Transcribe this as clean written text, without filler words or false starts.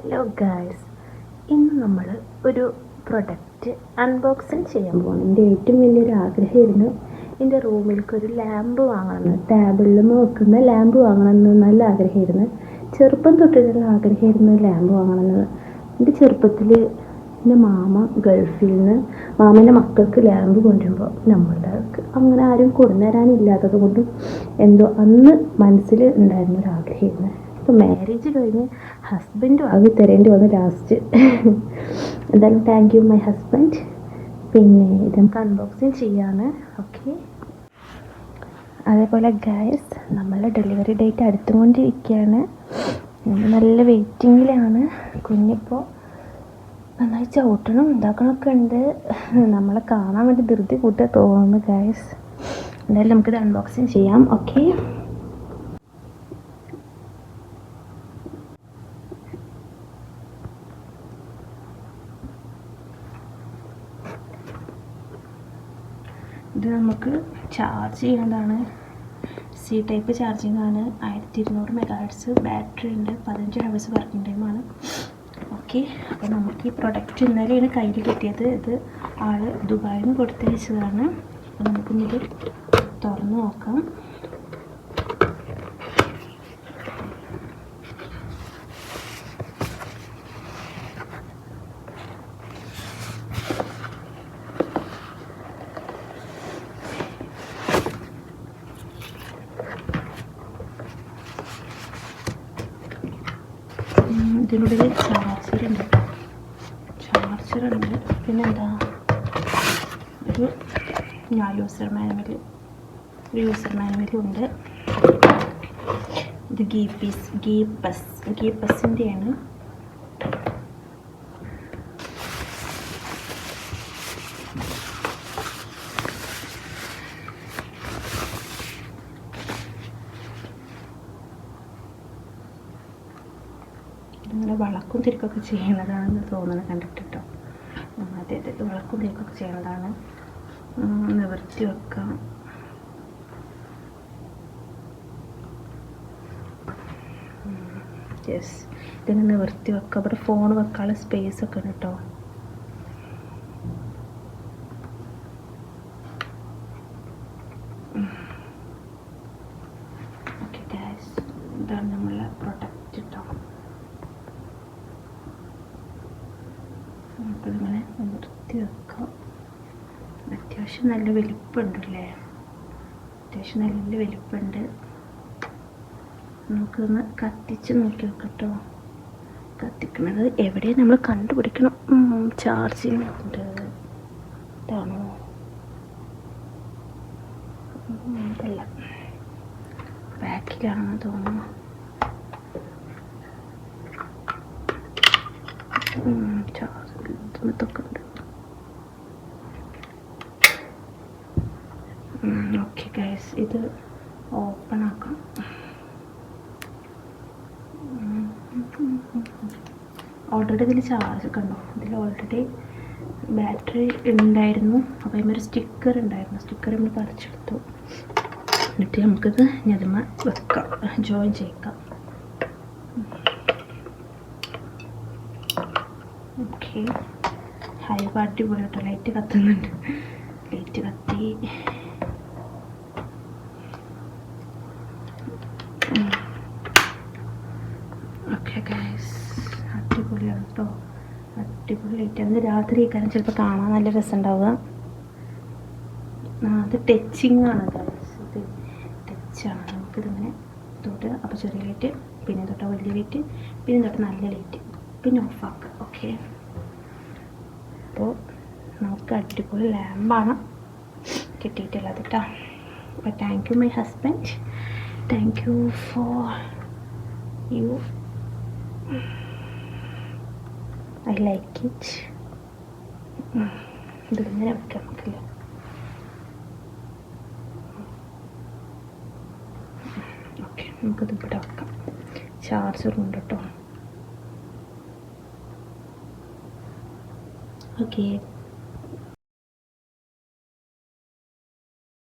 Hello guys, ഇന്ന് നമ്മൾ ഒരു പ്രൊഡക്റ്റ് അൺബോക്സിങ് ചെയ്യാൻ പോകുന്നു. എൻ്റെ ഏറ്റവും വലിയൊരു ആഗ്രഹമായിരുന്നു എൻ്റെ റൂമിലേക്ക് ഒരു ലാമ്പ് വാങ്ങണമെന്ന്, ടേബിളിൽ വെക്കുന്ന ലാമ്പ് വാങ്ങണമെന്ന് നല്ല ആഗ്രഹമായിരുന്നു. ചെറുപ്പം തൊട്ടിട്ടുള്ള ആഗ്രഹമായിരുന്നു ലാമ്പ് വാങ്ങണമെന്ന്. എൻ്റെ ചെറുപ്പത്തിൽ എൻ്റെ മാമ ഗൾഫിൽ നിന്ന് മാമൻ്റെ മക്കൾക്ക് ലാമ്പ് കൊണ്ടുവരുമ്പോൾ നമ്മളുടെ അങ്ങനെ ആരും കൊണ്ടുതരാനില്ലാത്തത് കൊണ്ടും എന്തോ അന്ന് മനസ്സിൽ ഉണ്ടായിരുന്ന ഒരു ആഗ്രഹമായിരുന്നു. ഇപ്പോൾ മാരേജ് കഴിഞ്ഞ് ഹസ്ബൻഡ് വാങ്ങി തരേണ്ടി വന്നു ലാസ്റ്റ്. എന്തായാലും താങ്ക് യു മൈ ഹസ്ബൻഡ്. പിന്നെ ഇത് നമുക്ക് അൺബോക്സിങ് ചെയ്യാണ്. ഓക്കെ, അതേപോലെ ഗൈസ്, നമ്മളെ ഡെലിവറി ഡേറ്റ് അടുത്തുകൊണ്ടിരിക്കുകയാണ്. നല്ല വെയിറ്റിങ്ങിലാണ്. കുഞ്ഞിപ്പോൾ നന്നായി ചവിട്ടണം ഉണ്ടാക്കണമൊക്കെ ഉണ്ട്. നമ്മളെ കാണാൻ വേണ്ടി ധൃതി കൂട്ടാൻ തോന്നുന്നു ഗൈസ്. എന്തായാലും നമുക്കിത് അൺബോക്സിങ് ചെയ്യാം. ഓക്കെ, ഇത് നമുക്ക് ചാർജ് ചെയ്യുന്നതാണ്. സി ടൈപ്പ് ചാർജിങ് ആണ്. 1200 മെഗാഹെർട്സ് ബാറ്ററി ഉണ്ട്. 15 ഹവേഴ്സ് വർക്കിംഗ് ടൈമാണ്. ഓക്കെ, അപ്പോൾ നമുക്ക് ഈ പ്രൊഡക്റ്റ് ഇന്നലെയാണ് കയ്യിൽ കിട്ടിയത്. ഇത് ആൾ ദുബായിൽ നിന്ന് കൊടുത്തയച്ചതാണ്. അപ്പോൾ നമുക്കിത് തുറന്ന് നോക്കാം. ഇതിനുള്ളിൽ ചാർജറുണ്ട്. പിന്നെന്താ, ഒരു യൂസർ മാനുവലും ഉണ്ട്. ഇത് ഗീപ്പസിൻ്റെയാണ്. ഇങ്ങനെ വളക്കും തിരിക്കൊക്കെ ചെയ്യുന്നതാണെന്ന് തോന്നുന്നത് കണ്ടിട്ട് കേട്ടോ. അതെ, വളക്കും തിരിക്കൊക്കെ ചെയ്യുന്നതാണ്. നിവർത്തി വെക്കാം. യെസ്, ഇതിങ്ങനെ നിവർത്തി വെക്കാം. അവിടെ ഫോൺ വെക്കാനുള്ള സ്പേസ് ഒക്കെ ഉണ്ട് കേട്ടോ. ഓക്കെ ഗൈസ്, ഇതാണ് നമ്മളെ പ്രൊഡക്റ്റ് കേട്ടോ. നമുക്കിതിങ്ങനെ നിവർത്തി വെക്കാം. അത്യാവശ്യം നല്ല വലിപ്പമുണ്ടല്ലേ, അത്യാവശ്യം നല്ല വലിപ്പമുണ്ട്. നമുക്കൊന്ന് കത്തിച്ച് നോക്കി നോക്കാം കേട്ടോ. കത്തിക്കണത് എവിടെയാണ് നമ്മൾ കണ്ടുപിടിക്കണം. ചാർജിങ് ഉണ്ട്. ഇതാണോ? അതല്ല, ബാക്കിലാണെന്ന് തോന്നുന്നു. ചാർജ് ഉണ്ട്. ഓക്കെ ഗൈസ്, ഇത് ഓപ്പൺ ആക്കാം. ഓൾറെഡി ഇതിൽ ചാർജ് കണ്ടോ, ഇതിൽ ഓൾറെഡി ബാറ്ററി ഉണ്ടായിരുന്നു. അപ്പോൾ അതിന്മേൽ സ്റ്റിക്കർ ഉണ്ടായിരുന്നു. സ്റ്റിക്കർ നമ്മൾ പറിച്ചെടുത്തു. എന്നിട്ട് നമുക്കിത് ഞതുമ വെക്കാം, ജോയിൻ ചെയ്യിക്കാം. ഓക്കെ, ഹൈ പാർട്ടി പോയിട്ട് ലൈറ്റ് കത്തുന്നുണ്ട്. ലൈറ്റ് കത്തി. ഓക്കെ ഗൈസ്, അടിപൊളിയാണ് കേട്ടോ. അടിപൊളി ലൈറ്റാണ്. രാത്രി കാരണം ചിലപ്പോൾ കാണാൻ നല്ല രസം ഉണ്ടാവുക. അത് ടച്ചിങ് ആണ് ഗൈസ്. ഇത് ടച്ചാണ്. നമുക്കിതിങ്ങനെ തൊട്ട് അപ്പോൾ ചെറിയ ലൈറ്റ്, പിന്നെ തൊട്ട് വലിയ ലൈറ്റ്, പിന്നെ തൊട്ട് നല്ല ലൈറ്റ്, പിന്നെ ഓഫാക്കുക. ഓക്കെ, അപ്പോൾ നമുക്ക് അടിപൊളി ലാമ്പാണ് കിട്ടിയിട്ടുള്ളത് കേട്ടോ. അപ്പോൾ thank you my husband. Thank you for you. I like it. ഇതിങ്ങനെ വെക്കാം നമുക്കില്ല. ഓക്കെ, നമുക്കിത് ഇവിടെ വെക്കാം. ചാർജറും ഉണ്ട് കേട്ടോ. ഓക്കെ.